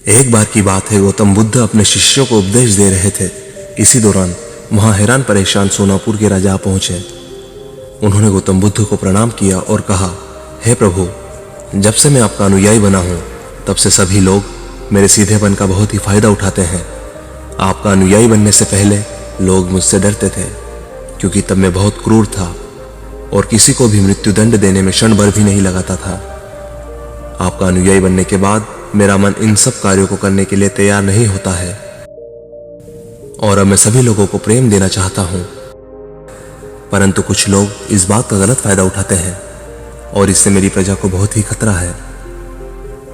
एक बार की बात है, गौतम बुद्ध अपने शिष्यों को उपदेश दे रहे थे। इसी दौरान वहां हैरान परेशान सोनापुर के राजा पहुंचे। उन्होंने गौतम बुद्ध को प्रणाम किया और कहा, हे प्रभु, जब से मैं आपका अनुयायी बना हूं तब से सभी लोग मेरे सीधेपन का बहुत ही फायदा उठाते हैं। आपका अनुयायी बनने से पहले लोग मुझसे डरते थे, क्योंकि तब मैं बहुत क्रूर था और किसी को भी मृत्युदंड देने में क्षण भर भी नहीं लगाता था। आपका अनुयायी बनने के बाद मेरा मन इन सब कार्यों को करने के लिए तैयार नहीं होता है और अब मैं सभी लोगों को प्रेम देना चाहता हूं। परंतु कुछ लोग इस बात का गलत फायदा उठाते हैं और इससे मेरी प्रजा को बहुत ही खतरा है।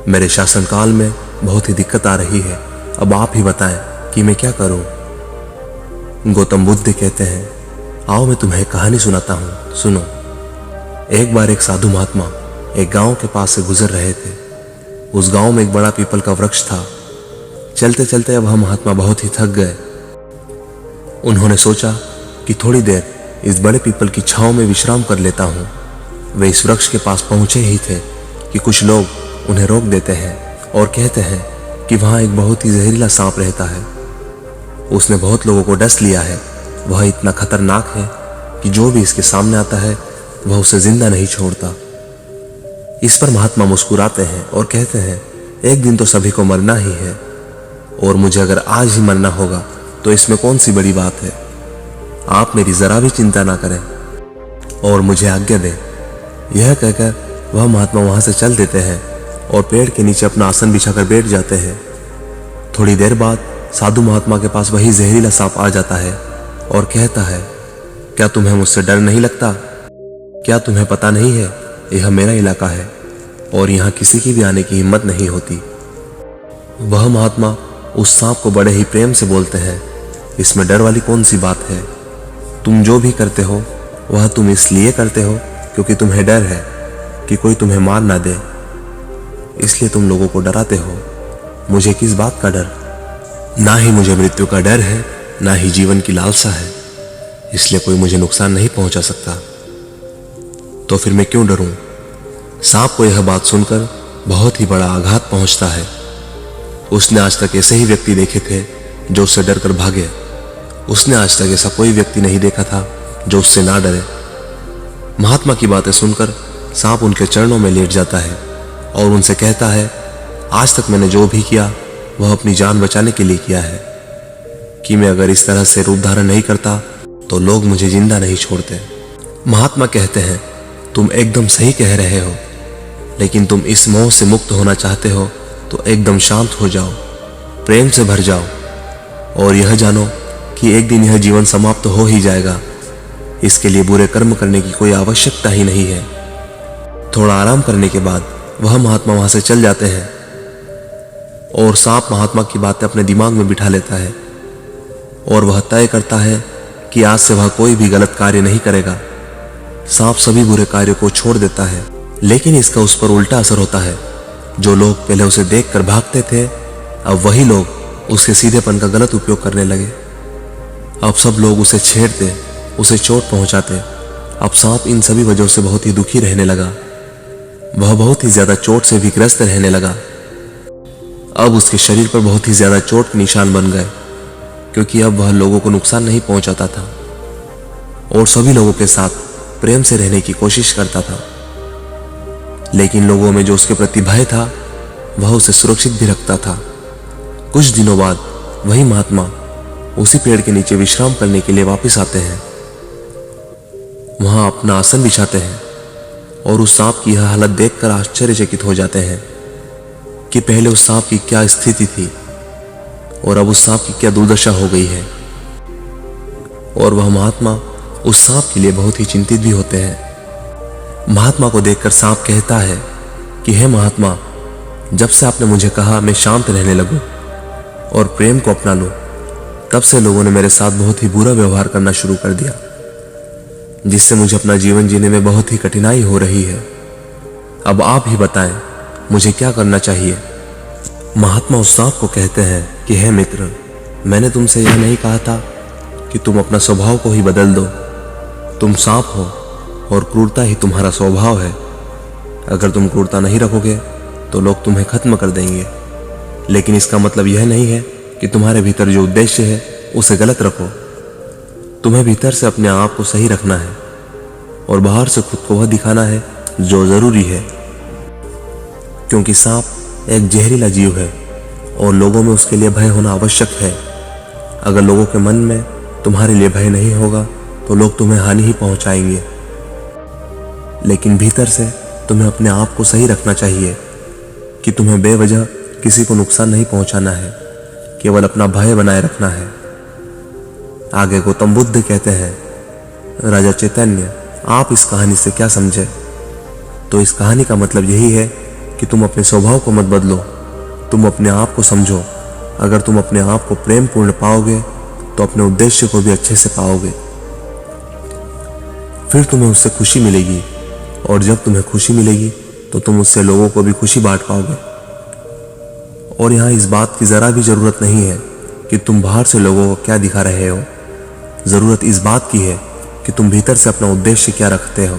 मेरे शासनकाल में बहुत ही दिक्कत आ रही है। अब आप ही बताएं कि मैं क्या करूं। गौतम बुद्ध कहते हैं, आओ मैं तुम्हें एक कहानी सुनाता हूं, सुनो। एक बार एक साधु महात्मा एक गांव के पास से गुजर रहे थे। उस गांव में एक बड़ा पीपल का वृक्ष था। चलते चलते अब वह महात्मा बहुत ही थक गए। उन्होंने सोचा कि थोड़ी देर इस बड़े पीपल की छांव में विश्राम कर लेता हूं। वे इस वृक्ष के पास पहुंचे ही थे कि कुछ लोग उन्हें रोक देते हैं और कहते हैं कि वहां एक बहुत ही जहरीला सांप रहता है। उसने बहुत लोगों को डस लिया है। वह इतना खतरनाक है कि जो भी इसके सामने आता है वह उसे जिंदा नहीं छोड़ता। इस पर महात्मा मुस्कुराते हैं और कहते हैं, एक दिन तो सभी को मरना ही है और मुझे अगर आज ही मरना होगा तो इसमें कौन सी बड़ी बात है। आप मेरी जरा भी चिंता ना करें और मुझे आज्ञा दें। यह कहकर वह महात्मा वहां से चल देते हैं और पेड़ के नीचे अपना आसन बिछाकर बैठ जाते हैं। थोड़ी देर बाद साधु महात्मा के पास वही जहरीला सांप आ जाता है और कहता है, क्या तुम्हें मुझसे डर नहीं लगता? क्या तुम्हें पता नहीं है यह मेरा इलाका है और यहाँ किसी की भी आने की हिम्मत नहीं होती। वह महात्मा उस सांप को बड़े ही प्रेम से बोलते हैं, इसमें डर वाली कौन सी बात है। तुम जो भी करते हो वह तुम इसलिए करते हो क्योंकि तुम्हें डर है कि कोई तुम्हें मार ना दे, इसलिए तुम लोगों को डराते हो। मुझे किस बात का डर? ना ही मुझे मृत्यु का डर है, ना ही जीवन की लालसा है, इसलिए कोई मुझे नुकसान नहीं पहुंचा सकता। तो फिर मैं क्यों डरूं? सांप को यह बात सुनकर बहुत ही बड़ा आघात पहुंचता है। उसने आज तक ऐसे ही व्यक्ति देखे थे जो उससे डरकर भागे। उसने आज तक ऐसा कोई व्यक्ति नहीं देखा था जो उससे ना डरे। महात्मा की बातें सुनकर सांप उनके चरणों में लेट जाता है और उनसे कहता है, आज तक मैंने जो भी किया वह अपनी जान बचाने के लिए किया है कि मैं अगर इस तरह से रूप धारण नहीं करता तो लोग मुझे जिंदा नहीं छोड़ते। महात्मा कहते हैं, तुम एकदम सही कह रहे हो, लेकिन तुम इस मोह से मुक्त होना चाहते हो तो एकदम शांत हो जाओ, प्रेम से भर जाओ और यह जानो कि एक दिन यह जीवन समाप्त हो ही जाएगा। इसके लिए बुरे कर्म करने की कोई आवश्यकता ही नहीं है। थोड़ा आराम करने के बाद वह महात्मा वहां से चल जाते हैं और सांप महात्मा की बातें अपने दिमाग में बिठा लेता है और वह तय करता है कि आज से वह कोई भी गलत कार्य नहीं करेगा। सांप सभी बुरे कार्यों को छोड़ देता है, लेकिन इसका उस पर उल्टा असर होता है। जो लोग पहले उसे देखकर भागते थे, अब वही लोग उसके सीधेपन का गलत उपयोग करने लगे। अब सब लोग उसे छेड़ते, उसे चोट पहुंचाते। अब सांप इन सभी वजहों से बहुत ही दुखी रहने लगा। वह बहुत ही ज्यादा चोट से भी ग्रस्त रहने लगा। अब उसके शरीर पर बहुत ही ज्यादा चोट के निशान बन गए, क्योंकि अब वह लोगों को नुकसान नहीं पहुंचाता था और सभी लोगों के साथ प्रेम से रहने की कोशिश करता था। लेकिन लोगों में जो उसके प्रति भय था वह उसे सुरक्षित भी रखता था। कुछ दिनों बाद वही महात्मा उसी पेड़ के नीचे विश्राम करने के लिए वापस आते हैं। वहां अपना आसन बिछाते हैं और उस सांप की यह हालत देखकर आश्चर्यचकित हो जाते हैं कि पहले उस सांप की क्या स्थिति थी और अब उस सांप की क्या दुर्दशा हो गई है। और वह महात्मा उस सांप के लिए बहुत ही चिंतित भी होते हैं। महात्मा को देखकर सांप कहता है कि हे महात्मा, जब से आपने मुझे कहा मैं शांत रहने लगूं और प्रेम को अपना लूं, तब से लोगों ने मेरे साथ बहुत ही बुरा व्यवहार करना शुरू कर दिया, जिससे मुझे अपना जीवन जीने में बहुत ही कठिनाई हो रही है। अब आप ही बताएं मुझे क्या करना चाहिए। महात्मा उस सांप को कहते हैं कि हे मित्र, मैंने तुमसे यह नहीं कहा था कि तुम अपना स्वभाव को ही बदल दो। तुम सांप हो और क्रूरता ही तुम्हारा स्वभाव है। अगर तुम क्रूरता नहीं रखोगे तो लोग तुम्हें खत्म कर देंगे। लेकिन इसका मतलब यह नहीं है कि तुम्हारे भीतर जो उद्देश्य है उसे गलत रखो। तुम्हें भीतर से अपने आप को सही रखना है और बाहर से खुद को वह दिखाना है जो जरूरी है, क्योंकि सांप एक जहरीला जीव है और लोगों में उसके लिए भय होना आवश्यक है। अगर लोगों के मन में तुम्हारे लिए भय नहीं होगा तो लोग तुम्हें हानि ही पहुंचाएंगे। लेकिन भीतर से तुम्हें अपने आप को सही रखना चाहिए कि तुम्हें बेवजह किसी को नुकसान नहीं पहुंचाना है, केवल अपना भय बनाए रखना है। आगे गौतम बुद्ध कहते हैं, राजा चैतन्य, आप इस कहानी से क्या समझे? तो इस कहानी का मतलब यही है कि तुम अपने स्वभाव को मत बदलो, तुम अपने आप को समझो। अगर तुम अपने आप को प्रेम पूर्ण पाओगे तो अपने उद्देश्य को भी अच्छे से पाओगे, फिर तुम्हें उससे खुशी मिलेगी और जब तुम्हें खुशी मिलेगी तो तुम उससे लोगों को भी खुशी बांट पाओगे। और यहाँ इस बात की जरा भी जरूरत नहीं है कि तुम बाहर से लोगों को क्या दिखा रहे हो, जरूरत इस बात की है कि तुम भीतर से अपना उद्देश्य क्या रखते हो।